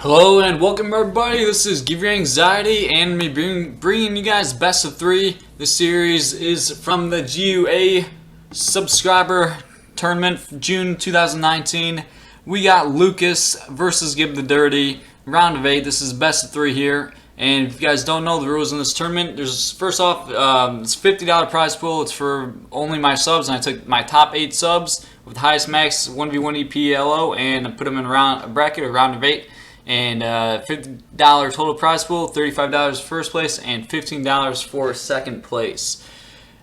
Hello and welcome everybody, this is GiBthedurrty and me bringing you guys best of 3. This series is from the GUA subscriber tournament June 2019. We got Lucas versus GiBthedurrty, round of 8. This is best of 3 here. And if you guys don't know the rules in this tournament, there's first off, it's a $50 prize pool. It's for only my subs, and I took my top 8 subs with the highest max 1v1 EPLO and I put them in a bracket, a round of 8. And $50 total prize pool, $35 first place, and $15 for second place.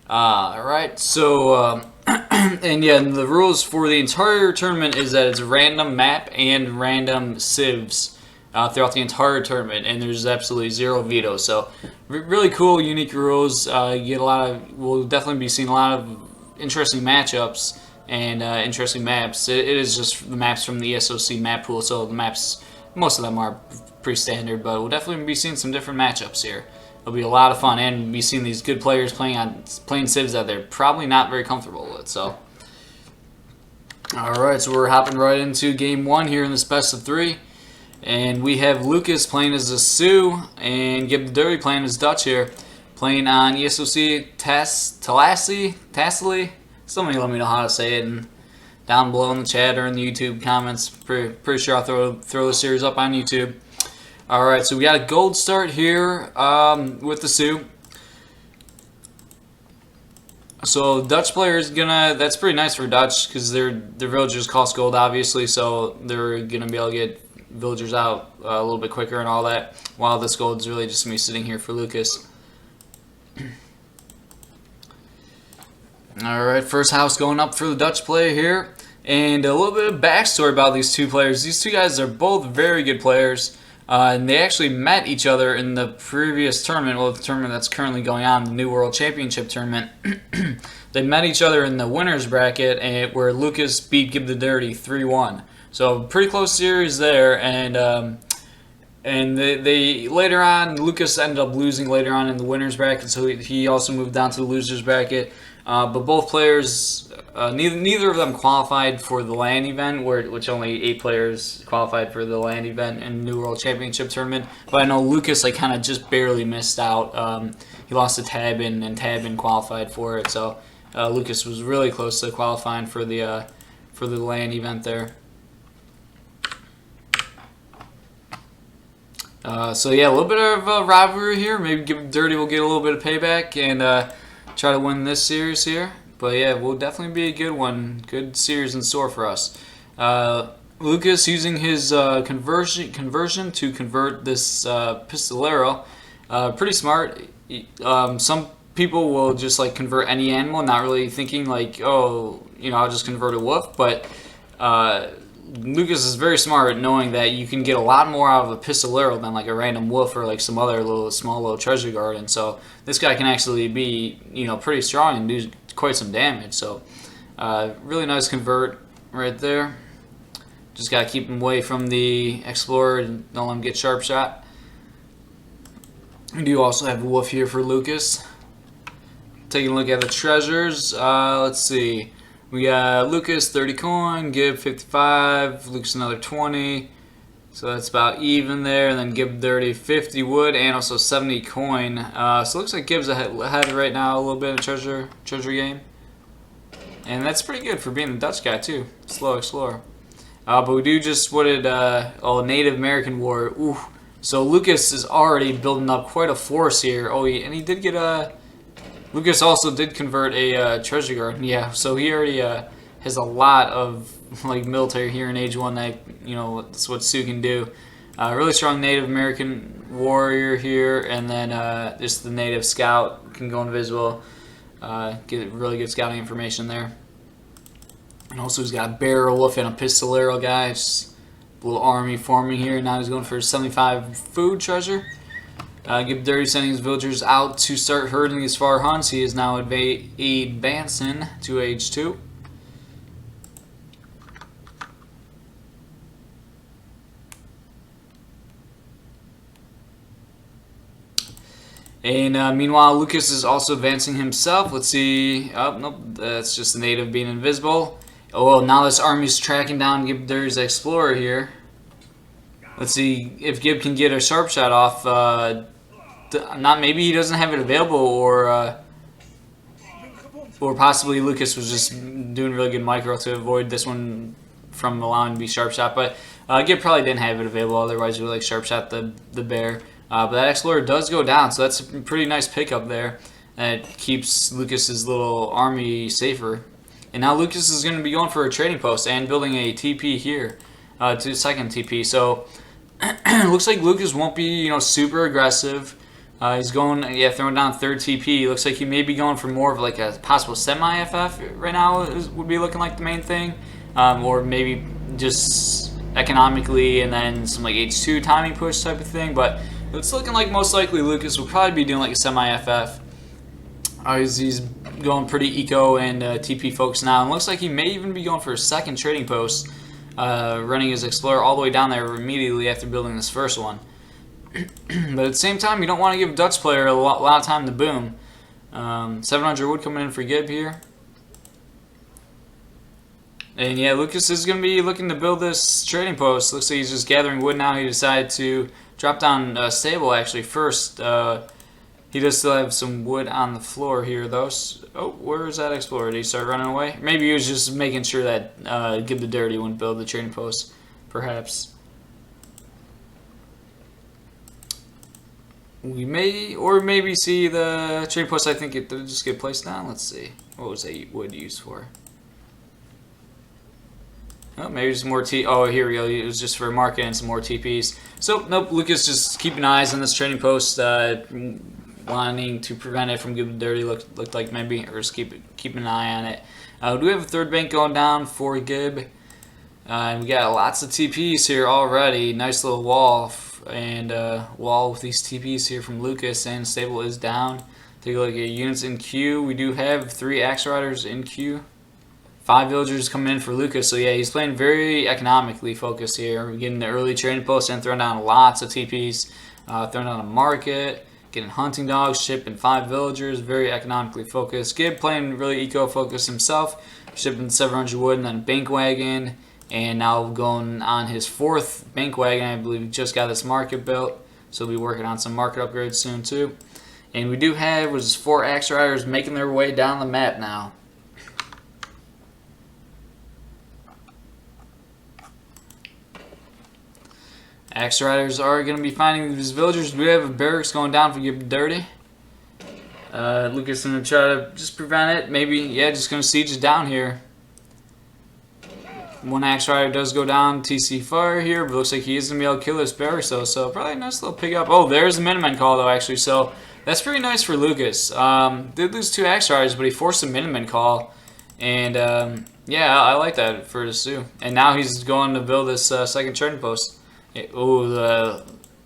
Alright, so, and yeah, the rules for the entire tournament is that it's a random map and random civs throughout the entire tournament, and there's absolutely 0 vetoes. So, really cool, unique rules. You get a lot of, we'll definitely be seeing a lot of interesting matchups and interesting maps. It is just the maps from the ESOC map pool, so the maps, most of them are pretty standard, but we'll definitely be seeing some different matchups here. It'll be a lot of fun, and be seeing these good players playing civs that they're probably not very comfortable with. So, all right, so we're hopping right into game 1 here in this best of 3, and we have Lucas playing as a Sioux and GiBthedurrty playing as Dutch here, playing on ESOC Tassili. Somebody let me know how to say it. And down below in the chat or in the YouTube comments. Pretty sure I'll throw the series up on YouTube. Alright, so we got a gold start here with the Sioux. So Dutch player is gonna, that's pretty nice for Dutch because their villagers cost gold obviously, so they're gonna be able to get villagers out a little bit quicker and all that, while this gold is really just me sitting here for Lucas. Alright, first house going up for the Dutch player here. And a little bit of backstory about these two players. These two guys are both very good players. And they actually met each other in the previous tournament, well, the tournament that's currently going on, the New World Championship tournament. They met each other in the winner's bracket, where Lucas beat GiBthedurrty 3-1. So pretty close series there. And they later on, Lucas ended up losing later on in the winner's bracket, so he also moved down to the loser's bracket. But both players, neither of them qualified for the LAN event, which only 8 players qualified for the LAN event in the New World Championship tournament. But I know Lucas kind of just barely missed out. He lost to Tabin, and Tabin qualified for it. So Lucas was really close to qualifying for the LAN event there. So yeah, a little bit of a rivalry here. Maybe GiBthedurrty will get a little bit of payback and try to win this series here. But yeah, will definitely be a good one. Good series in store for us. Lucas using his conversion to convert this pistolero. Pretty smart. Some people will just convert any animal, not really thinking oh, I'll just convert a wolf. But Lucas is very smart, knowing that you can get a lot more out of a pistolero than a random wolf or some other small little treasure garden. So this guy can actually be pretty strong and do quite some damage. So really nice convert right there. Just gotta keep him away from the explorer and don't let him get sharp shot. We do also have a wolf here for Lucas. Taking a look at the treasures. Let's see. We got Lucas 30 coin, Gib 55, Lucas another 20, so that's about even there. And then GiBthedurrty 50 wood and also 70 coin. So it looks like Gib's ahead right now a little bit in treasure game, and that's pretty good for being a Dutch guy too. Slow explorer. But we do just wooded Native American war. Ooh, so Lucas is already building up quite a force here. Oh, and he did get a. Lucas also did convert a treasure garden, yeah, so he already has a lot of military here in Age 1 that, that's what Sioux can do. Really strong Native American warrior here, and then just the native scout can go invisible, get really good scouting information there. And also he's got a bear, a wolf, and a pistolero guy, just a little army forming here. Now he's going for 75 food treasure. GiBthedurrty sending his villagers out to start herding these far hunts. He is now advancing to Age 2. And meanwhile, Lucas is also advancing himself. Let's see. Oh, nope. That's just the native being invisible. Oh, well, now this army is tracking down GiBthedurrty's explorer here. Let's see if Gib can get a sharp shot off. Not maybe he doesn't have it available, or possibly Lucas was just doing really good micro to avoid this one from allowing to be sharp shot. But Gib probably didn't have it available. Otherwise, he would like sharp shot the bear. But that Explorer does go down, so that's a pretty nice pickup there. That keeps Lucas's little army safer. And now Lucas is going to be going for a trading post and building a TP here, to the second TP. So looks like Lucas won't be super aggressive. He's going throwing down third TP. Looks like he may be going for more of like a possible semi-FF right now would be looking like the main thing, or maybe just economically and then some like H2 timing push type of thing. But it's looking like most likely Lucas will probably be doing like a semi-FF. He's going pretty eco and TP focused now, and looks like he may even be going for a second trading post, running his Explorer all the way down there immediately after building this first one. But at the same time, you don't want to give a Dutch player a lot of time to boom. 700 wood coming in for Gib here. And yeah, Lucas is going to be looking to build this trading post. Looks like he's just gathering wood now. He decided to drop down stable actually first. He does still have some wood on the floor here, though. Oh, where is that Explorer? Did he start running away? Maybe he was just making sure that GiBthedurrty wouldn't build the trading post, perhaps. We may, or maybe see the trading post. I think it did just get placed down. Let's see. What was that wood used for? Oh, maybe some more Oh, here we go. It was just for market and some more TPs. So, nope, Lucas just keeping eyes on this trading post, wanting to prevent it from GiBthedurrty. Looked like maybe, or just keep an eye on it. Do we have a third bank going down for Gib? And we got lots of TPs here already. Nice little wall, and wall with these TPs here from Lucas, and stable is down. Take a look at units in queue. We do have 3 Axe Riders in queue. 5 villagers coming in for Lucas, so yeah, he's playing very economically focused here. We're getting the early trading post and throwing down lots of TPs, throwing down a market, getting hunting dogs, shipping 5 villagers, very economically focused. Gib playing really eco-focused himself, shipping 700 wood and then bank wagon, and now going on his 4th bank wagon. I believe he just got this market built, so we'll be working on some market upgrades soon too. And we do have 4 Axe Riders making their way down the map now. Axe Riders are going to be finding these villagers. We have a barracks going down for GiBthedurrty. Lucas is going to try to just prevent it. Maybe, yeah, just going to siege it down here. 1 Axe Rider does go down. TC fire here, but looks like he is going to be able to kill this barracks though. So probably a nice little pickup. Oh, there's the Minutemen call though actually. So that's pretty nice for Lucas. Did lose 2 Axe Riders, but he forced a Minutemen call. And yeah, I like that for the Sioux. And now he's going to build this second trading post. Oh,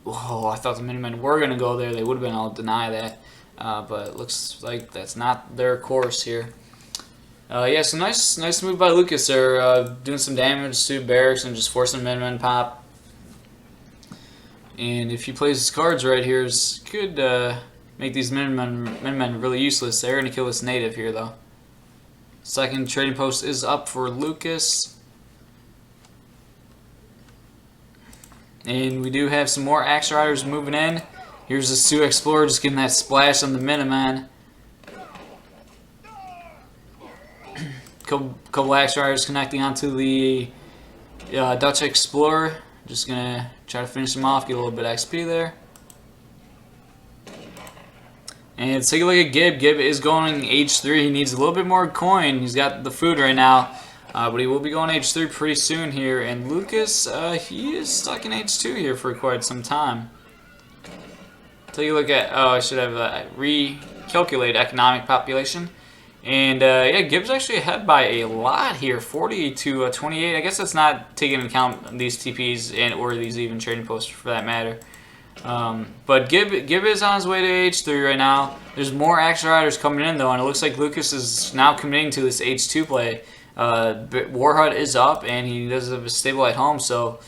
I thought the Minutemen were going to go there. They would have been able to deny that. But it looks like that's not their course here. Yeah, so nice move by Lucas there. Doing some damage to barracks and just forcing Minutemen pop. And if he plays his cards right here, it could make these Minutemen really useless. They're going to kill this native here, though. Second trading post is up for Lucas. And we do have some more Axe Riders moving in. Here's the Sioux Explorer just getting that splash on the Minuteman. Couple Axe Riders connecting onto the Dutch Explorer. Just gonna try to finish him off, get a little bit of XP there. And let's take a look at Gib. Gib is going H3. He needs a little bit more coin. He's got the food right now. But he will be going H3 pretty soon here. And Lucas, he is stuck in H2 here for quite some time. Take a look at, oh, I should have recalculate economic population. And yeah, Gib's actually ahead by a lot here, 40 to 28. I guess that's not taking into account these TPs and or these even trading posts for that matter. But Gib is on his way to H3 right now. There's more Axe Riders coming in though, and it looks like Lucas is now committing to this H2 play. Warhut is up, and he does have a stable at home, so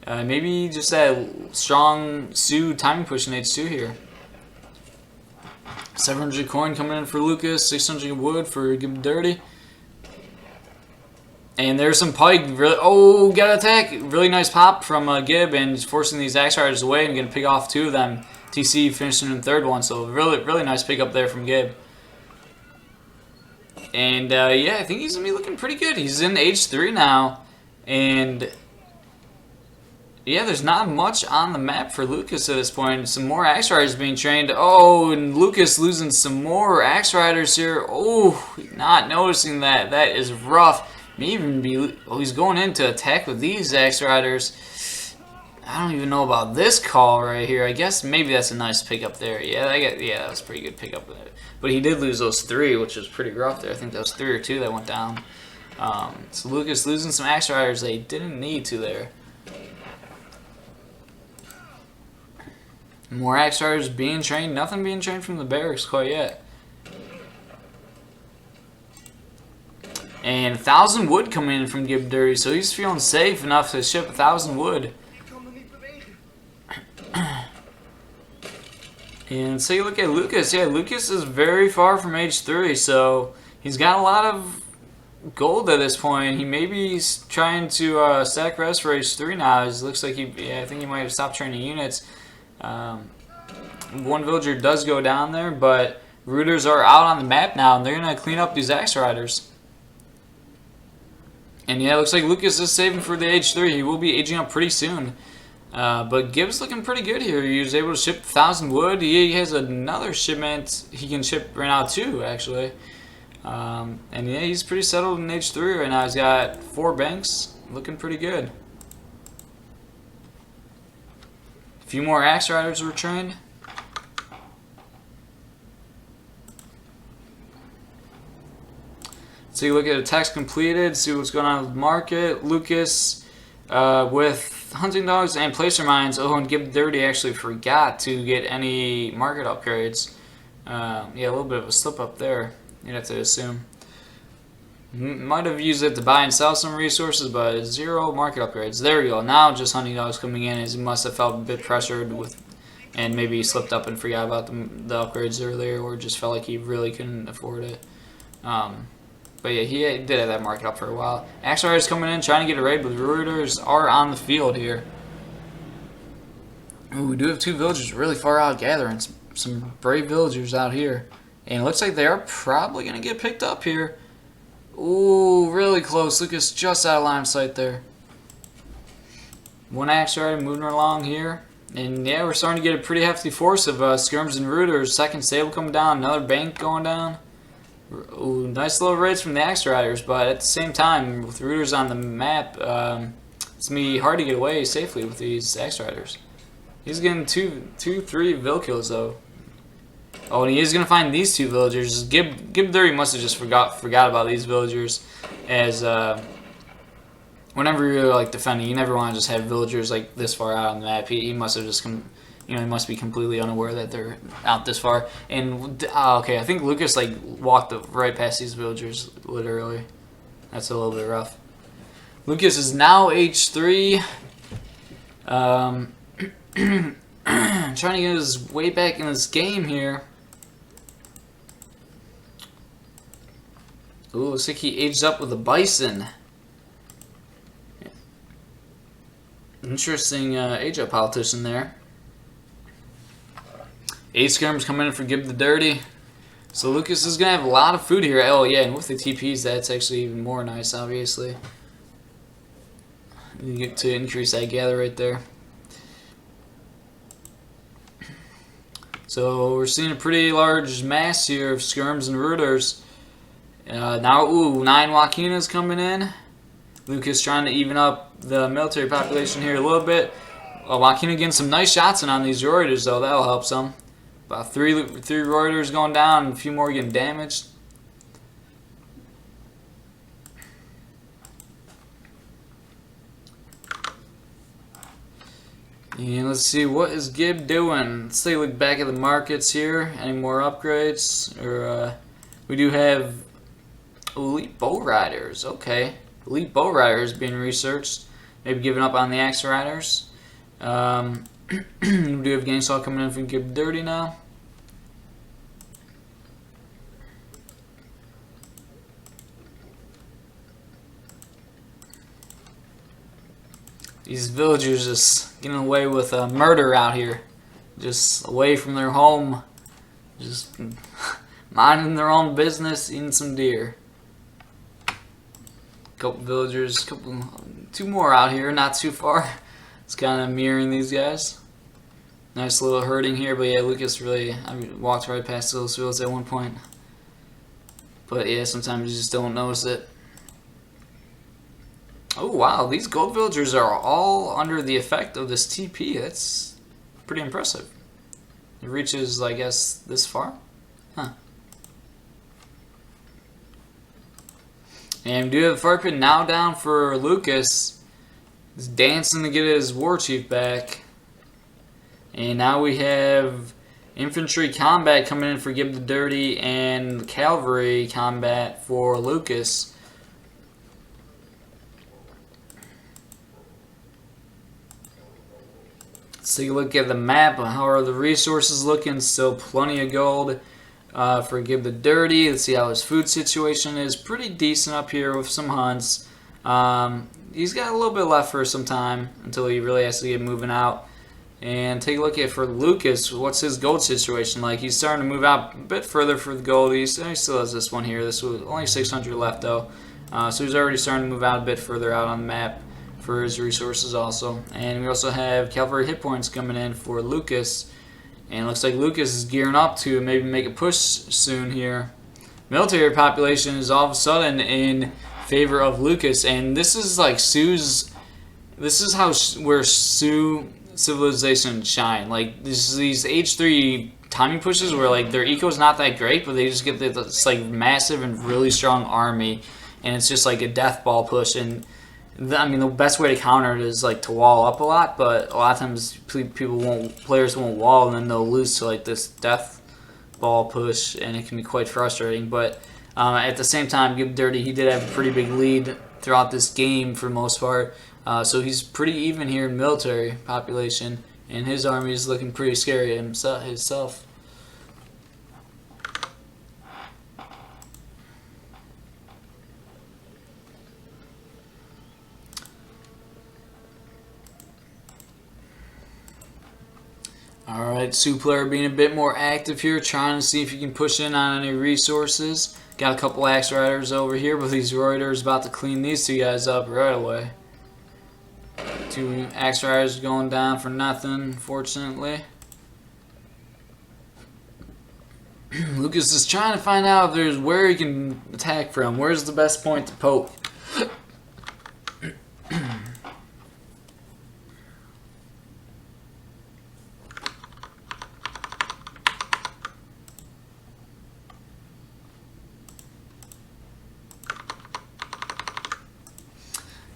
maybe just that strong Sioux timing push in H2 here. 700 coin coming in for Lucas, 600 wood for GiBthedurrty. And there's some pike. Really, oh, got an attack. Really nice pop from Gib, and he's forcing these axe riders away and going to pick off 2 of them. TC finishing in the 3rd one, so really nice pick up there from Gib. And yeah, I think he's going to be looking pretty good. He's in age 3 now, and yeah, there's not much on the map for Lucas at this point. Some more axe riders being trained. Oh, and Lucas losing some more axe riders here. Oh, not noticing that. That is rough. May even be. Oh, he's going in to attack with these axe riders. I don't even know about this call right here. I guess maybe that's a nice pickup there. Yeah, that was a pretty good pickup there. But he did lose those 3, which was pretty rough there. I think that was 3 or 2 that went down. So Lucas losing some axe riders that he didn't need to there. More axe riders being trained. Nothing being trained from the barracks quite yet. And 1,000 wood coming in from GiBthedurrty, so he's feeling safe enough to ship 1,000 wood. And take a look at Lucas. Yeah, Lucas is very far from age 3, so he's got a lot of gold at this point. He may be trying to stack rest for age 3 now. It looks like I think he might have stopped training units. One villager does go down there, but rooters are out on the map now, and they're going to clean up these axe riders. And yeah, it looks like Lucas is saving for the age 3. He will be aging up pretty soon. But Gib's looking pretty good here. He was able to ship 1,000 wood. He has another shipment he can ship right now too, actually. And yeah, he's pretty settled in age 3 right now. He's got 4 banks. Looking pretty good. A few more axe riders were trained. So you look at attacks completed, see what's going on with the market. Lucas with hunting dogs and placer mines. Oh, and GiBthedurrty actually forgot to get any market upgrades. Yeah, a little bit of a slip up there, you'd have to assume. Might have used it to buy and sell some resources, but 0 market upgrades. There you go. Now just hunting dogs coming in, as he must have felt a bit pressured with, and maybe he slipped up and forgot about the upgrades earlier, or just felt like he really couldn't afford it. But yeah, he did have that market up for a while. Axe riders coming in, trying to get a raid, but the rooters are on the field here. Ooh, we do have 2 villagers really far out gathering. Some brave villagers out here. And it looks like they are probably going to get picked up here. Ooh, really close. Lucas just out of line of sight there. 1 axe rider moving along here. And yeah, we're starting to get a pretty hefty force of skirms and rooters. 2nd stable coming down, another bank going down. Ooh, nice little raids from the axe riders, but at the same time, with rooters on the map, it's going to be hard to get away safely with these axe riders. He's getting 3 vill kills though. Oh, and he is going to find these 2 villagers. GiBthedurrty must have just forgot about these villagers, as whenever you're like defending, you never want to just have villagers like this far out on the map. He must have just he must be completely unaware that they're out this far. And okay, I think Lucas like walked right past these villagers literally. That's a little bit rough. Lucas is now age 3. Trying to get his way back in this game here. Ooh, looks like he aged up with a bison. Interesting age up politician there. 8 skirms coming in for GiBthedurrty. So Lucas is going to have a lot of food here. Oh yeah, and with the TPs, that's actually even more nice, obviously. You get to increase that gather right there. So we're seeing a pretty large mass here of skirms and rooters. Now, ooh, 9 Joaquinas coming in. Lucas trying to even up the military population here a little bit. Joaquina getting some nice shots in on these Reuters, though. That'll help some. About 3 Reuters going down and a few more getting damaged. And let's see, what is Gib doing? Let's take a look back at the markets here. Any more upgrades? Or we do have elite bow riders. Okay, elite bow riders being researched. Maybe giving up on the axe riders. We do have gang saw coming in from GiBthedurrty now. These villagers just getting away with murder out here. Just away from their home. Just minding their own business, eating some deer. Couple villagers, two more out here, not too far. It's kind of mirroring these guys. Nice little herding here, but yeah, Lucas really, I walked right past those fields at one point. But yeah, sometimes you just don't notice it. Oh wow, these gold villagers are all under the effect of this TP. That's pretty impressive. It reaches, I guess, this far? Huh. And we do have the fire pit now down for Lucas. He's dancing to get his war chief back. And now we have infantry combat coming in for GiBthedurrty and cavalry combat for Lucas. Let's take a look at the map. How are the resources looking? Still plenty of gold for GiBthedurrty. Let's see how his food situation is. Pretty decent up here with some hunts. He's got a little bit left for some time until he really has to get moving out. And take a look at for Lucas, what's his gold situation like? He's starting to move out a bit further for the gold. He still has this one here. This was only 600 left though. So he's already starting to move out a bit further out on the map for his resources also. And we also have cavalry hit points coming in for Lucas. And it looks like Lucas is gearing up to maybe make a push soon here. Military population is all of a sudden in favor of Lucas. And this is like Sioux's, this is how where Sioux civilization shine. Like these H3 timing pushes where like their eco is not that great, but they just get this like massive and really strong army. And it's just like a death ball push. And I mean, the best way to counter it is like to wall up a lot, but a lot of times players won't wall, and then they'll lose to like this death ball push, and it can be quite frustrating. But at the same time, GiBthedurrty, he did have a pretty big lead throughout this game for the most part, so he's pretty even here in military population, and his army is looking pretty scary himself. Alright, Sioux player being a bit more active here, trying to see if he can push in on any resources. Got a couple axe riders over here, but these Ro8ers about to clean these two guys up right away. Two axe riders going down for nothing, unfortunately. Lucas is trying to find out if there's where he can attack from. Where's the best point to poke?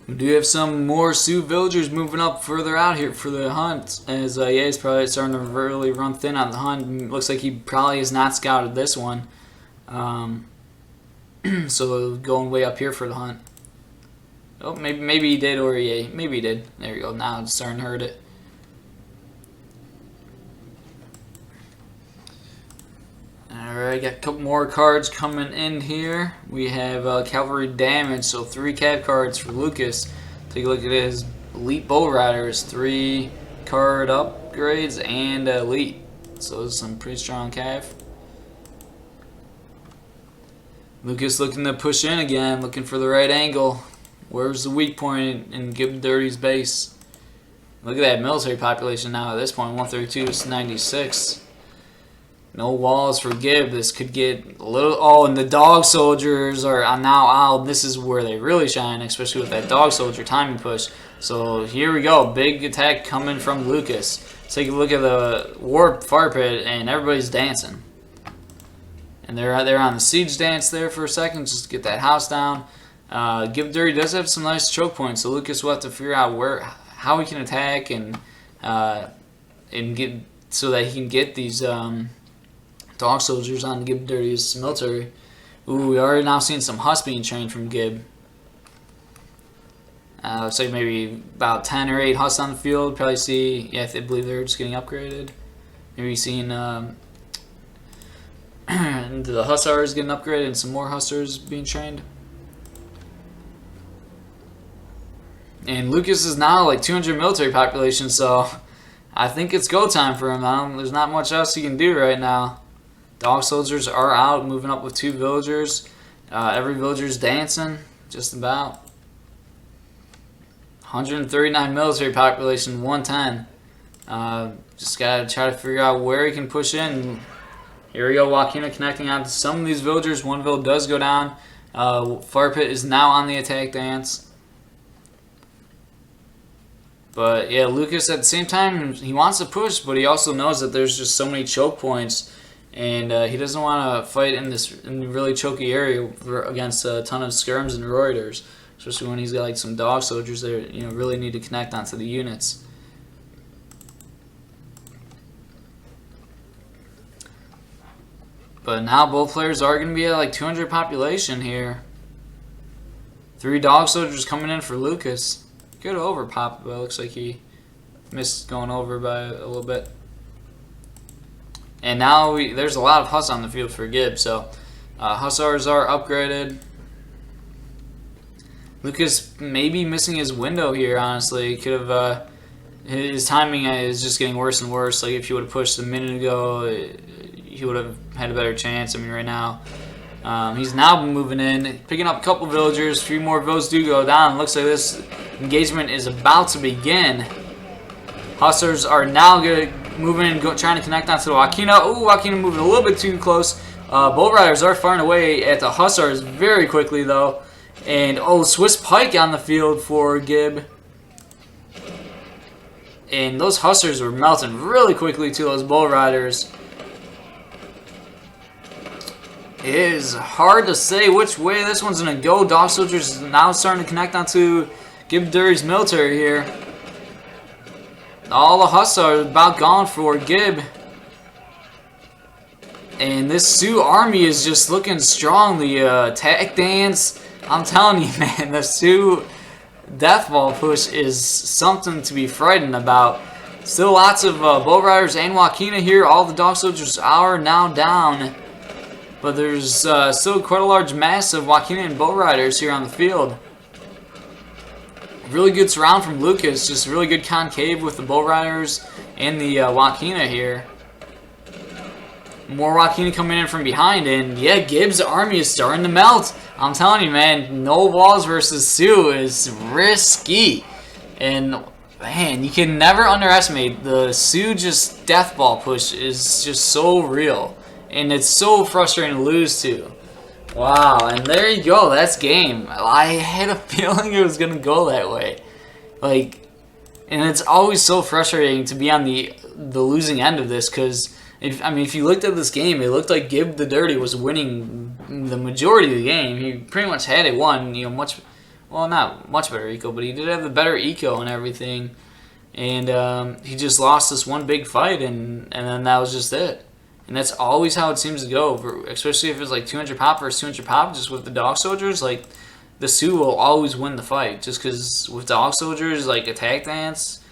We do have some more Sioux villagers moving up further out here for the hunt, as yeah, he's probably starting to really run thin on the hunt. Looks like he probably has not scouted this one, so going way up here for the hunt. Oh, maybe he did, or yeah, maybe he did. There you go. Now it's starting to hurt it. Alright, got a couple more cards coming in here. We have cavalry damage, so 3 cav cards for Lucas. Take a look at his elite bow riders, 3 card upgrades and elite. So this is some pretty strong cav. Lucas looking to push in again, looking for the right angle. Where's the weak point in GiBthedurrty's base? Look at that military population now at this point, 132 to 96. No walls for Gib. This could get a little... Oh, and the dog soldiers are now out. This is where they really shine, especially with that dog soldier timing push. So here we go. Big attack coming from Lucas. Take a look at the warp fire pit, and everybody's dancing. And they're on the siege dance there for a second, just to get that house down. GiBthedurrty does have some nice choke points, so Lucas will have to figure out how he can attack and get so that he can get these dog soldiers on GiBthedurrty's military. Ooh, we already now seeing some Huss being trained from Gib. Looks like maybe about 10 or 8 Huss on the field. Probably see, yeah, I believe they're just getting upgraded. Maybe seeing the Hussars getting upgraded and some more Hussars being trained. And Lucas is now like 200 military population, so I think it's go time for him. There's not much else he can do right now. Dog soldiers are out, moving up with 2 villagers. Every villager's dancing, just about. 139 military population, 110. Just gotta try to figure out where he can push in. Here we go, Joaquina connecting on to some of these villagers. One village does go down. Fire Pit is now on the attack dance. But yeah, Lucas at the same time, he wants to push, but he also knows that there's just so many choke points. And he doesn't want to fight in this really choky area against a ton of skirms and Reuters, especially when he's got like some dog soldiers that really need to connect onto the units. But now both players are going to be at like 200 population here. 3 dog soldiers coming in for Lucas. Good over pop, but it looks like he missed going over by a little bit. And now there's a lot of Huss on the field for Gib, so Hussars are upgraded. Lucas may be missing his window here, honestly. Could have his timing is just getting worse and worse. Like if he would have pushed a minute ago, he would have had a better chance. I mean, right now he's now moving in, picking up a couple villagers. 3 more villages do go down. Looks like this engagement is about to begin. Hussars are now going to move in and trying to connect onto the Joaquina. Ooh, Joaquina moving a little bit too close. Bull Riders are firing away at the Hussars very quickly, though. And, Swiss Pike on the field for Gib. And those Hussars were melting really quickly to those Bull Riders. It is hard to say which way this one's going to go. Dog Soldiers is now starting to connect onto GiBthedurrty's military here. All the Huss are about gone for Gib. And this Sioux army is just looking strong. The attack dance, I'm telling you, man, the Sioux deathball push is something to be frightened about. Still lots of Bull Riders and Joaquina here. All the dog soldiers are now down. But there's still quite a large mass of Joaquina and Bull Riders here on the field. Really good surround from Lucas, just really good concave with the Bull Riders and the Joaquina here. More Joaquina coming in from behind, and yeah, Gib's army is starting to melt. I'm telling you, man, no walls versus Sioux is risky. And man, you can never underestimate the Sioux just death ball push is just so real. And it's so frustrating to lose to. Wow, and there you go, that's game. I had a feeling it was going to go that way. Like, and it's always so frustrating to be on the losing end of this, because, if you looked at this game, it looked like GiBthedurrty was winning the majority of the game. He pretty much had it won, not much better eco, but he did have the better eco and everything. And he just lost this one big fight, and then that was just it. And that's always how it seems to go, especially if it's like 200 pop versus 200 pop, just with the dog soldiers. Like, the Sioux will always win the fight, just because with dog soldiers, like attack dance,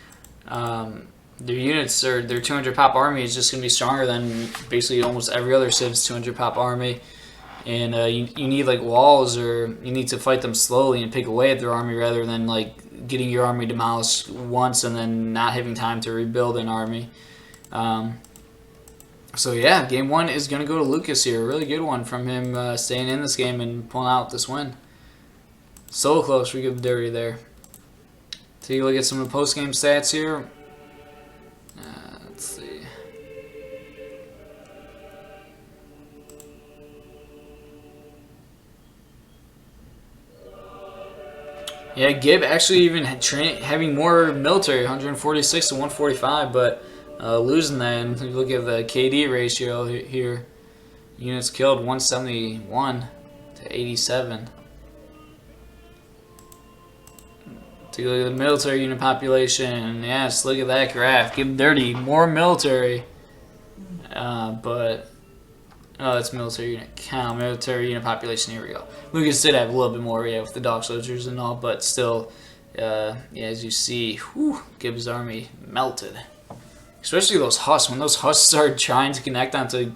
their units, or their 200 pop army is just going to be stronger than basically almost every other civs 200 pop army. And you need like walls, or you need to fight them slowly and pick away at their army rather than like getting your army demolished once and then not having time to rebuild an army. So yeah, game 1 is going to go to Lucas here. A really good one from him staying in this game and pulling out this win. So close for GiBthedurrty there. Take a look at some of the post-game stats here. Let's see. Yeah, Gib actually even having more military, 146 to 145, but losing that. And if you look at the KD ratio here, units killed 171 to 87. Take a look at the military unit population. Yes, look at that graph. GiBthedurrty, more military. But that's military unit count. Military unit population. Here we go. Lucas did have a little bit more, yeah, with the dog soldiers and all, but still, yeah, as you see, Gib's army melted. Especially those Huss. When those Huss started trying to connect onto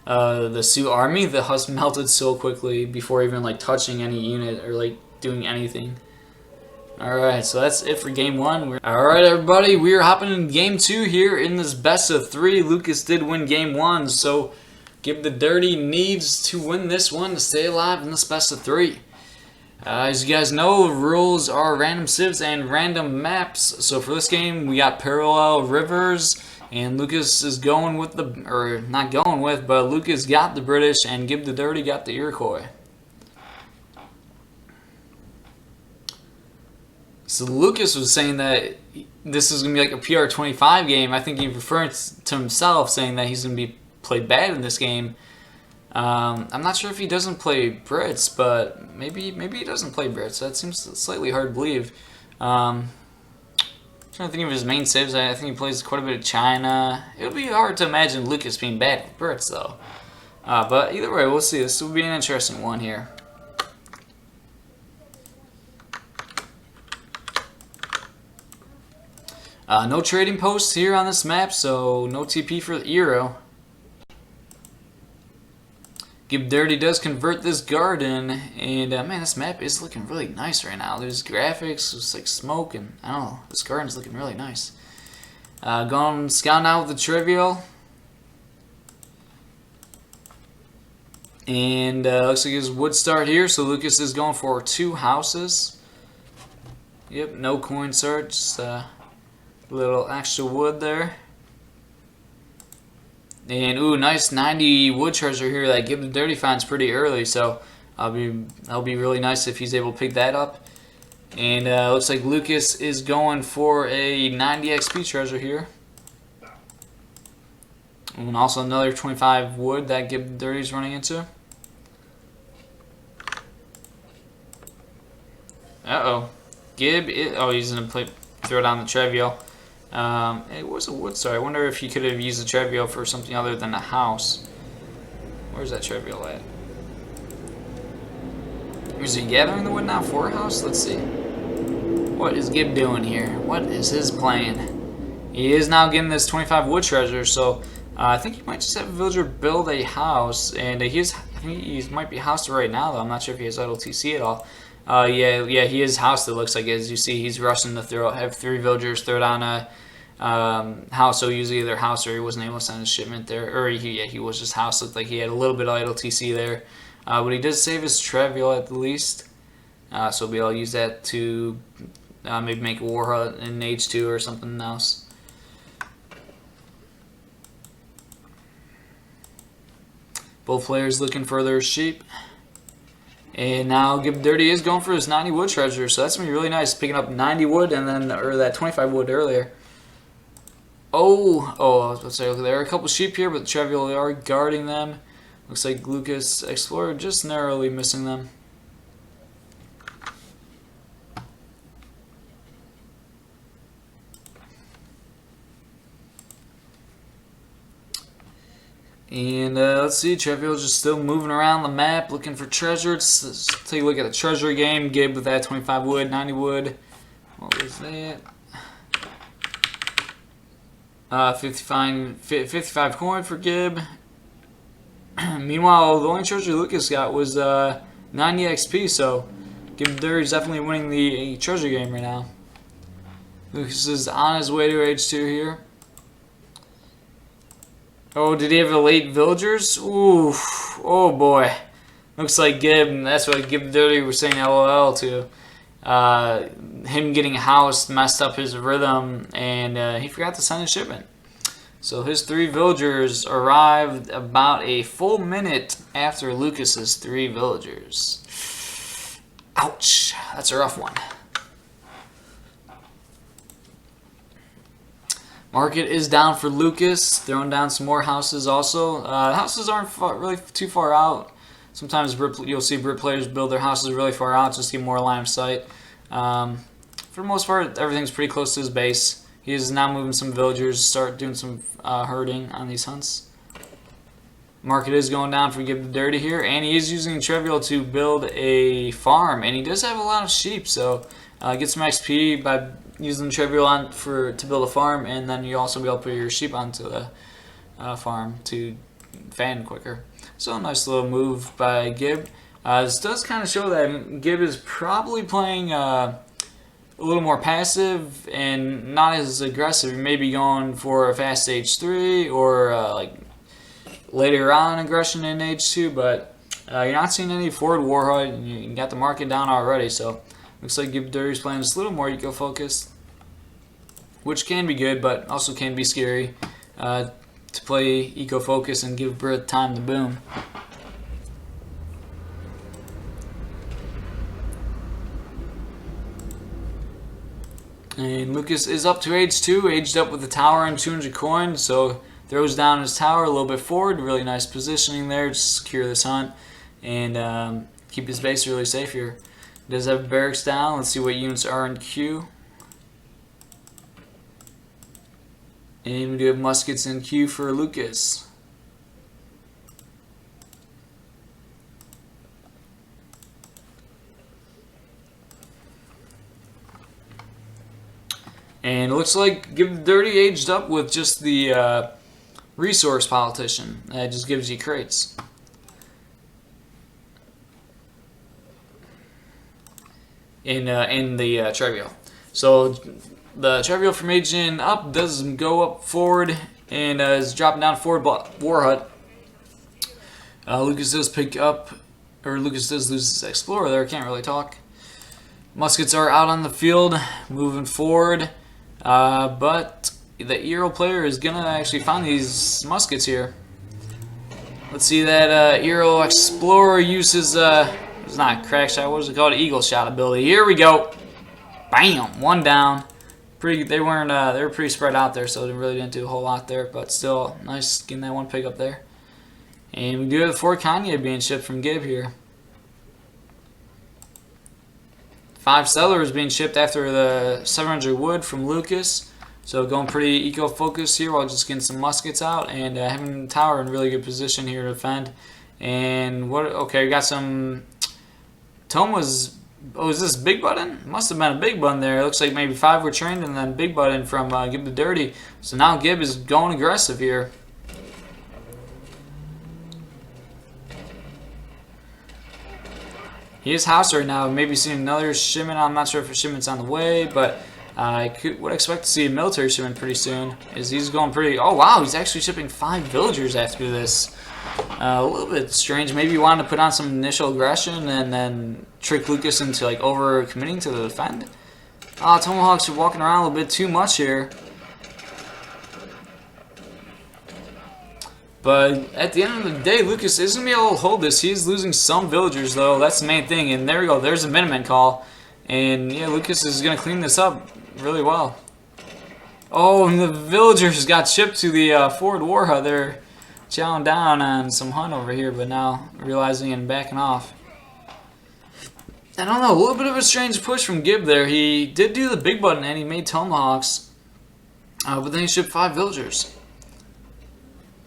the Sioux army, the Huss melted so quickly before even like touching any unit or like doing anything. Alright, so that's it for game 1. Alright everybody, we are hopping in game 2 here in this best of 3. Lucas did win game 1, so GiBthedurrty needs to win this one to stay alive in this best of 3. As you guys know, the rules are random civs and random maps. So for this game, we got Parallel Rivers, and Lucas is going with the, or not going with, but Lucas got the British, and GiBthedurrty got the Iroquois. So Lucas was saying that this is going to be like a PR25 game. I think he referred to himself saying that he's going to be played bad in this game. I'm not sure if he doesn't play Brits, but maybe he doesn't play Brits. That seems slightly hard to believe. I'm trying to think of his main civs. I think he plays quite a bit of China. It would be hard to imagine Lucas being bad with Brits, though. But either way, we'll see. This will be an interesting one here. No trading posts here on this map, so no TP for the Euro. GiBthedurrty does convert this garden, and man, this map is looking really nice right now. There's graphics, there's like smoke, and I don't know, this garden's looking really nice. Going scouting out with the trivial, and looks like his wood start here. So Lucas is going for 2 houses. Yep, no coin start, just a little extra wood there. And ooh, nice 90 wood treasure here that GiBthedurrty finds pretty early, so that'll be really nice if he's able to pick that up. And looks like Lucas is going for a 90 XP treasure here, and also another 25 wood that GiBthedurty is running into. He's gonna throw down the trivial. It was a wood star. I wonder if he could have used the trivial for something other than a house. Where's that trivial at? Is he gathering the wood now for a house? Let's see. What is Gib doing here? What is his plan? He is now getting this 25 wood treasure, so I think he might just have a villager build a house, and I think he might be housed right now, though. I'm not sure if he has idle TC at all. Yeah, he is housed, it looks like. As you see, he's rushing to have 3 villagers throw down a house, so usually either house or he wasn't able to send a shipment there, or he was just housed. Looked like he had a little bit of idle TC there, but he did save his trivial at the least, so we'll be able to use that to maybe make a war hut in age 2 or something else. Both players looking for their sheep. And now GiBthedurrty is going for his 90 wood treasure, so that's going to be really nice, picking up 90 wood and then, or that 25 wood earlier. I was about to say, okay, there are a couple sheep here, but the trivial are guarding them. Looks like Lucas Explorer just narrowly missing them. And let's see, Trivial's just still moving around the map looking for treasure. Let's take a look at the treasure game. Gib with that 25 wood, 90 wood. What was that? 55 coin for Gib. Meanwhile, the only treasure Lucas got was 90 XP, so GiBthedurty's definitely winning the treasure game right now. Lucas is on his way to age 2 here. Oh, did he have a late villagers? Ooh, oh boy. Looks like Gib, that's what GiBthedurty was saying LOL to. Him getting housed messed up his rhythm, and he forgot to send a shipment. So his 3 villagers arrived about a full minute after Lucas's 3 villagers. Ouch, that's a rough one. Market is down for Lucas, throwing down some more houses also. Houses aren't really too far out. Sometimes you'll see Brit players build their houses really far out just to get more line of sight. For the most part, everything's pretty close to his base. He is now moving some villagers, start doing some herding on these hunts. Market is going down for GiBthedurty here, and he is using Trivial to build a farm, and he does have a lot of sheep, so get some XP by using Trivial to build a farm, and then you also be able to put your sheep onto the farm to fan quicker. So a nice little move by Gib. This does kind of show that Gib is probably playing a a little more passive and not as aggressive. You may be going for a fast stage 3 or like later on aggression in age 2, but you're not seeing any forward warhead, and you got the market down already. So looks like GiBthedurrty's playing just a little more eco-focused, which can be good, but also can be scary to play eco-focus and give Brit time to boom. And Lucas is up to age 2, aged up with a tower and 200 coins, so throws down his tower a little bit forward. Really nice positioning there to secure this hunt and keep his base really safe here. He does have barracks down. Let's see what units are in queue. And we do have muskets in queue for Lucas. And it looks like GiBthedurrty aged up with just the resource politician. That just gives you crates. In the trivial. So the trivial from aging up does go up forward and is dropping down forward war hut. Lucas does pick up, or Lucas does lose his explorer there. Can't really talk. Muskets are out on the field, moving forward. But the Eero player is going to actually find these muskets here. Let's see that Eero Explorer uses, it's not a crack shot, what is it called? Eagle shot ability. Here we go. Bam! One down. They were pretty spread out there, so they really didn't do a whole lot there, but still nice getting that one pick up there. And we do have 4 Kanye being shipped from Gib here. 5 settlers being shipped after the 700 wood from Lucas. So going pretty eco-focused here while just getting some muskets out and having the tower in really good position here to defend. And what? Okay, we got some. Tome was. Oh, is this big button? Must have been a big button there. It looks like maybe 5 were trained and then big button from GiBthedurrty. So now Gib is going aggressive here. He is house right now. Maybe seeing another shipment. I'm not sure if a shipment's on the way, but I would expect to see a military shipment pretty soon. He's going pretty. Oh wow, he's actually shipping 5 villagers after this. A little bit strange. Maybe you wanted to put on some initial aggression and then trick Lucas into like over committing to the defend. Tomahawks are walking around a little bit too much here. But at the end of the day, Lucas isn't going to be able to hold this. He's losing some villagers, though. That's the main thing. And there we go. There's a Minuteman call. And, yeah, Lucas is going to clean this up really well. Oh, and the villagers got shipped to the forward war hut. They're chowing down on some hunt over here, but now realizing and backing off. I don't know. A little bit of a strange push from Gib there. He did do the big button, and he made tomahawks. But then he shipped 5 villagers.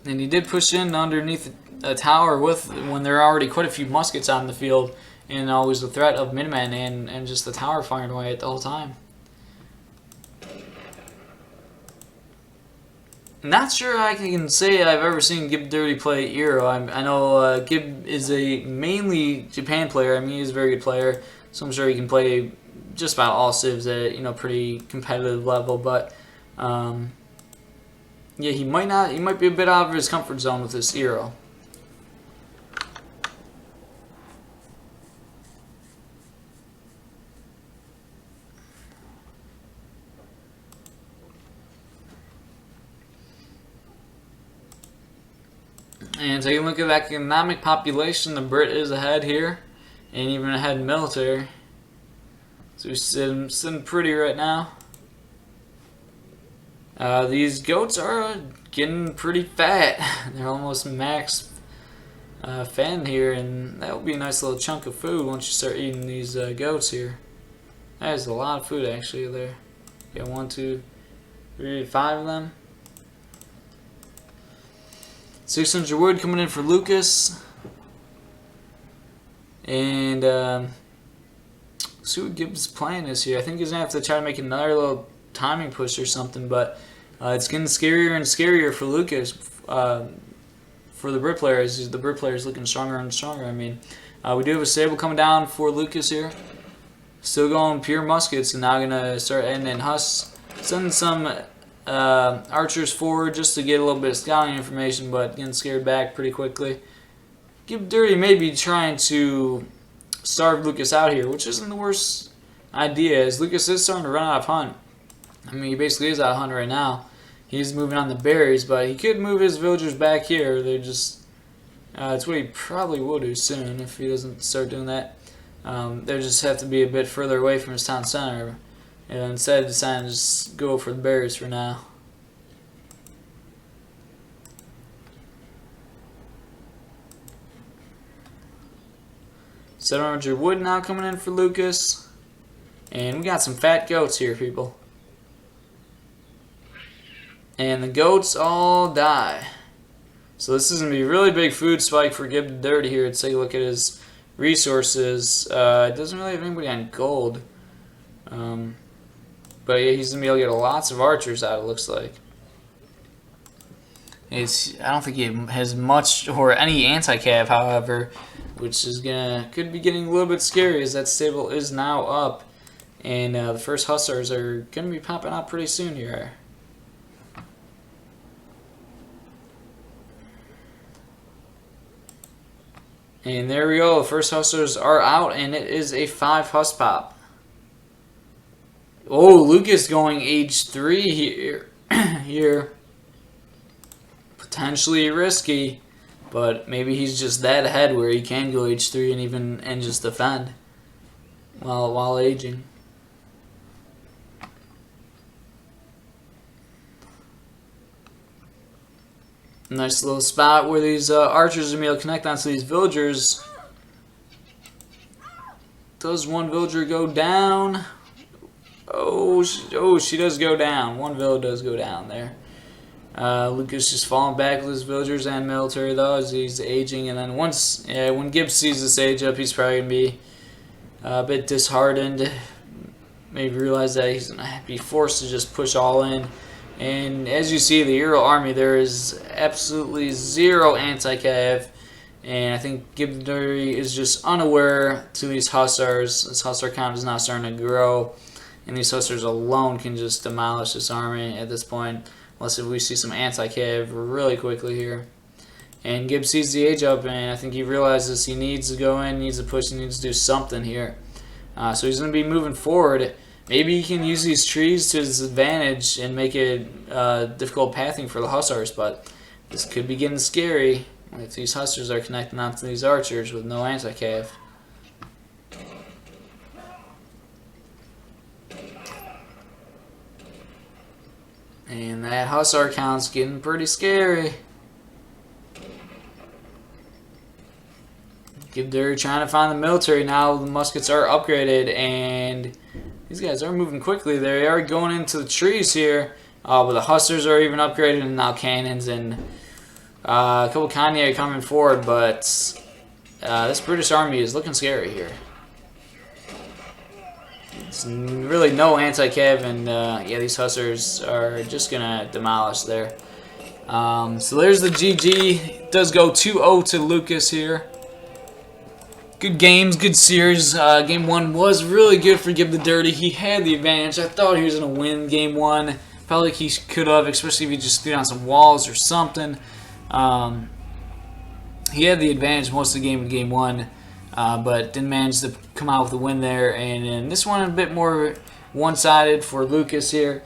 And he did push in underneath a tower with when there are already quite a few muskets on the field, and always the threat of Minutemen and just the tower firing away at the whole time. Not sure I can say I've ever seen GiBthedurrty play Eero. I know Gib is a mainly Japan player. I mean, he's a very good player, so I'm sure he can play just about all civs at pretty competitive level. But yeah, he might be a bit out of his comfort zone with this Eero. And taking a look at economic population, the Brit is ahead here, and even ahead in military. So we're sitting pretty right now. These goats are getting pretty fat. They're almost max fat here, and that will be a nice little chunk of food once you start eating these goats here. That is a lot of food actually there. You got 1, 2, 3, 5 of them. 600 wood coming in for Lucas. And see what Gib's plan is here. I think he's going to have to try to make another little timing push or something, but it's getting scarier and scarier for Lucas. For the Brit players, the Brit player is looking stronger and stronger. I mean, we do have a stable coming down for Lucas here. Still going pure muskets, and now gonna start adding in husks. Sending some archers forward just to get a little bit of scouting information, but getting scared back pretty quickly. GiBthedurrty may be trying to starve Lucas out here, which isn't the worst idea, as Lucas is starting to run out of hunt. I mean, he basically is out of hunt right now. He's moving on the berries, but he could move his villagers back here. They're just... it's what he probably will do soon if he doesn't start doing that. They just have to be a bit further away from his town center. And instead, deciding to just go for the berries for now. $700 wood now coming in for Lucas. And we got some fat goats here, people. And the goats all die. So this is going to be a really big food spike for GiBthedurrty here. Let's take a look at his resources. It doesn't really have anybody on gold. But yeah, he's going to be able to get lots of archers out, it looks like. I don't think he has much or any anti-cav, however, which is could be getting a little bit scary as that stable is now up. And the first hussars are going to be popping out pretty soon here. And there we go, the first hussars are out, and it is a 5 huss pop. Oh, Lucas going age 3 here. here. Potentially risky, but maybe he's just that ahead where he can go age 3 and just defend while aging. Nice little spot where these archers are going to be able to connect onto these villagers. Does one villager go down? Oh, she does go down. One villager does go down there. Lucas just falling back with his villagers and military though as he's aging. And then when Gibbs sees this age up, he's probably going to be a bit disheartened. Maybe realize that he's going to be forced to just push all in. And as you see, the Euro army, there is absolutely zero anti-cav, and I think GiBthedurrty is just unaware to these hussars. This hussar count is now starting to grow, and these hussars alone can just demolish this army at this point, unless if we see some anti-cav really quickly here. And Gibbs sees the age up, and I think he realizes he needs to go in, needs to push, he needs to do something here. So he's going to be moving forward. Maybe he can use these trees to his advantage and make it difficult pathing for the hussars, but this could be getting scary if these hussars are connecting onto these archers with no anti-cav. And that hussar count's getting pretty scary. GiBthedurrty trying to find the military now. The muskets are upgraded, and these guys are moving quickly. They are going into the trees here. But the hussars are even upgraded, and now cannons, and a couple Kanye coming forward. But this British army is looking scary here. It's really no anti-cav, and yeah, these hussars are just gonna demolish there. So there's the GG. It does go 2-0 to Lucas here. Good games, good series. Game 1 was really good for GiBthedurrty. He had the advantage. I thought he was going to win Game 1. Felt like he could have, especially if he just threw down some walls or something. He had the advantage most of the game in Game 1, but didn't manage to come out with a win there. And in this one, a bit more one-sided for Lucas here.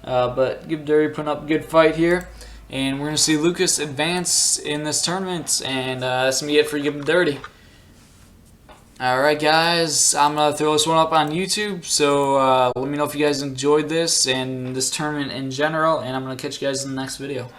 But GiBthedurrty putting up a good fight here. And we're going to see Lucas advance in this tournament. And that's going to be it for GiBthedurrty. Alright guys, I'm going to throw this one up on YouTube, so let me know if you guys enjoyed this and this tournament in general, and I'm going to catch you guys in the next video.